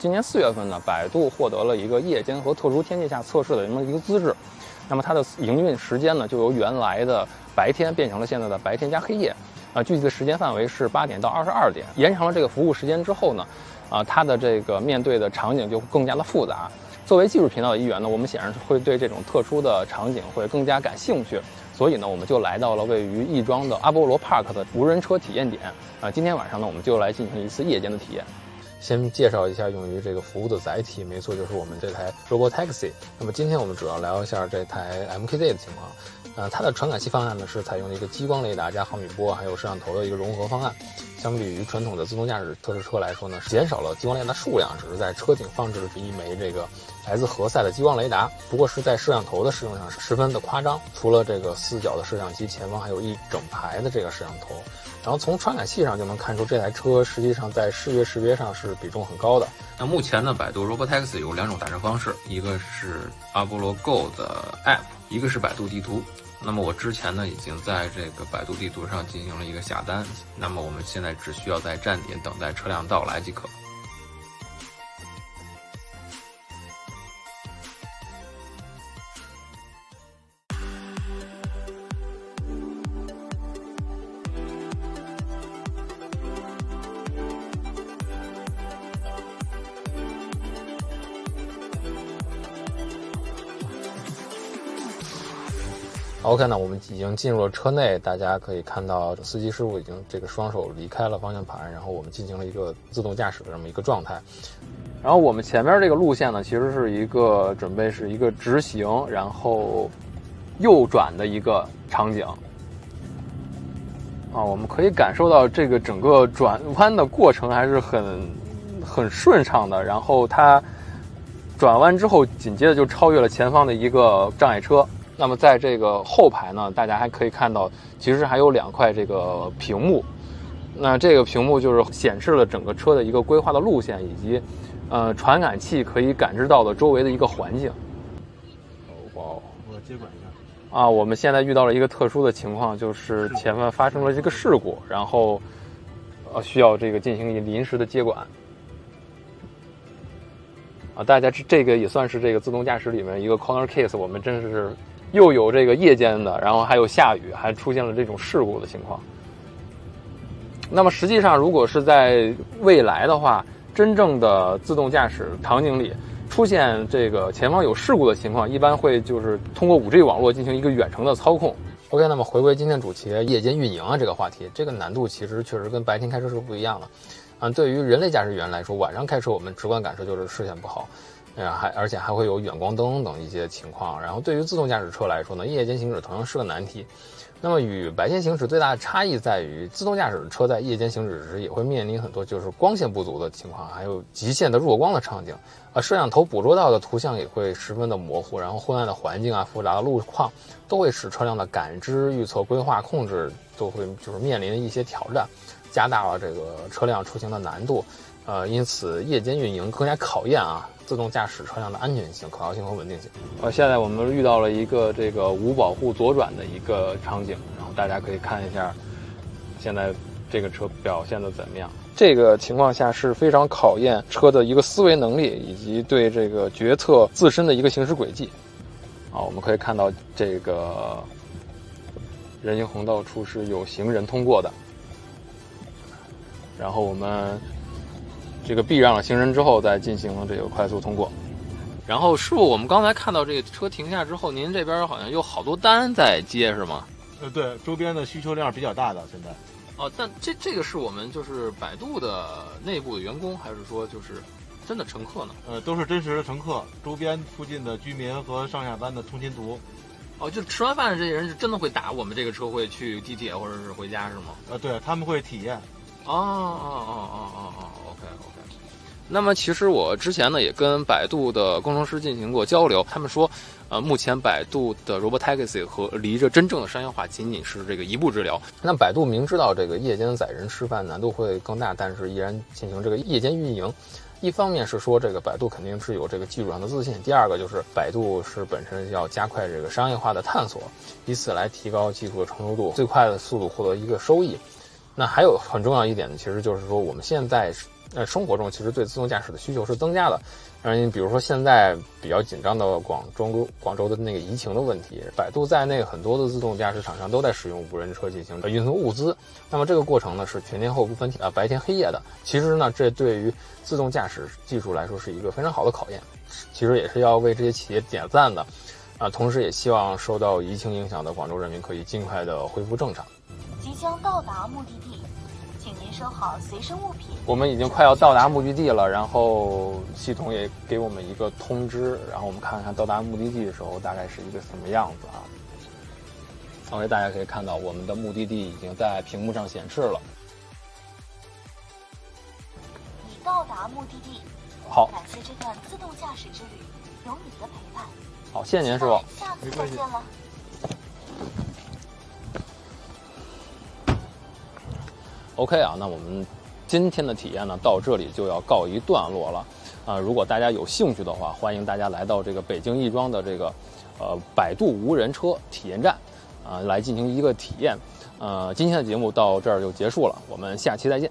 今年4月份呢，百度获得了一个夜间和特殊天气下测试的这么一个资质。那么它的营运时间呢，就由原来的白天变成了现在的白天加黑夜。具体的时间范围是8点到22点。延长了这个服务时间之后呢，它的这个面对的场景就更加的复杂。作为技术频道的一员呢，我们显然会对这种特殊的场景会更加感兴趣。所以呢，我们就来到了位于亦庄的阿波罗 Park 的无人车体验点。今天晚上呢，我们就来进行一次夜间的体验。先介绍一下用于这个服务的载体，没错，就是我们这台 Robotaxi。那么今天我们主要聊一下这台 MKZ 的情况。它的传感器方案呢是采用了一个激光雷达加毫米波还有摄像头的一个融合方案。相比于传统的自动驾驶测试车来说呢，减少了激光雷达数量，只是在车顶放置了一枚这个来自何塞的激光雷达。不过是在摄像头的使用上是十分的夸张，除了这个4角的摄像机，前方还有一整排的这个摄像头。然后从传感器上就能看出，这台车实际上在视觉识别上是比重很高的。那目前呢，百度 Robotaxi 有2种打车方式，一个是阿波罗 Go 的 App， 一个是百度地图。那么我之前呢已经在这个百度地图上进行了一个下单，那么我们现在只需要在站点等待车辆到来即可。OK， 那我们已经进入了车内，大家可以看到司机师傅已经这个双手离开了方向盘，然后我们进行了一个自动驾驶的这么一个状态。然后我们前面这个路线呢，其实是一个准备是一个直行，然后右转的一个场景。我们可以感受到这个整个转弯的过程还是很顺畅的，然后它转弯之后紧接着就超越了前方的一个障碍车。那么在这个后排呢，大家还可以看到，其实还有2块这个屏幕。那这个屏幕就是显示了整个车的一个规划的路线，以及传感器可以感知到的周围的一个环境。哇，我接管一下。我们现在遇到了一个特殊的情况，就是前面发生了这个事故，然后需要这个进行临时的接管。大家这个也算是这个自动驾驶里面一个 corner case， 我们真是又有这个夜间的，然后还有下雨，还出现了这种事故的情况。那么实际上，如果是在未来的话，真正的自动驾驶场景里出现这个前方有事故的情况，一般会就是通过5G 网络进行一个远程的操控。OK， 那么回归今天主题，夜间运营这个话题，这个难度其实确实跟白天开车是不一样的。对于人类驾驶员来说，晚上开车我们直观感受就是视线不好，而且还会有远光灯等一些情况。然后对于自动驾驶车来说呢，夜间行驶同样是个难题。那么与白天行驶最大的差异在于，自动驾驶车在夜间行驶时也会面临很多就是光线不足的情况，还有极限的弱光的场景。摄像头捕捉到的图像也会十分的模糊，然后昏暗的环境复杂的路况都会使车辆的感知、预测、规划、控制都会就是面临一些挑战，加大了这个车辆出行的难度。因此夜间运营更加考验自动驾驶车辆的安全性、可靠性和稳定性。现在我们遇到了一个这个无保护左转的一个场景，然后大家可以看一下现在这个车表现的怎么样。这个情况下是非常考验车的一个思维能力，以及对这个决策自身的一个行驶轨迹。我们可以看到这个人行横道处是有行人通过的，然后我们这个避让了行人之后，再进行了这个快速通过。然后师傅，我们刚才看到这个车停下之后，您这边好像有好多单在接，是吗？对，周边的需求量比较大的现在。但这个是我们就是百度的内部的员工，还是说就是真的乘客呢？都是真实的乘客，周边附近的居民和上下班的通勤族。就吃完饭这些人是真的会打我们这个车，会去地铁或者是回家是吗？对，他们会体验。OK。那么其实我之前呢也跟百度的工程师进行过交流，他们说，目前百度的 Robotaxi 和离着真正的商业化仅仅是这个一步之遥。那百度明知道这个夜间载人示范难度会更大，但是依然进行这个夜间运营。一方面是说这个百度肯定是有这个技术上的自信，第二个就是百度是本身要加快这个商业化的探索，以此来提高技术的成熟度，最快的速度获得一个收益。那还有很重要一点呢，其实就是说我们现在生活中其实对自动驾驶的需求是增加的。比如说现在比较紧张的广州的那个疫情的问题，百度在内很多的自动驾驶厂商都在使用无人车进行运送物资。那么这个过程呢是全天候不分白天黑夜的。其实呢，这对于自动驾驶技术来说是一个非常好的考验，其实也是要为这些企业点赞的。同时也希望受到疫情影响的广州人民可以尽快的恢复正常。即将到达目的地，请您收好随身物品。我们已经快要到达目的地了，然后系统也给我们一个通知，然后我们看看到达目的地的时候大概是一个什么样子啊。OK， 大家可以看到我们的目的地已经在屏幕上显示了。已到达目的地。好，感谢这段自动驾驶之旅有你的陪伴。好，谢谢您，师傅。下次再见了。OK 啊，那我们今天的体验呢，到这里就要告一段落了。如果大家有兴趣的话，欢迎大家来到这个北京亦庄的这个百度无人车体验站来进行一个体验。今天的节目到这儿就结束了，我们下期再见。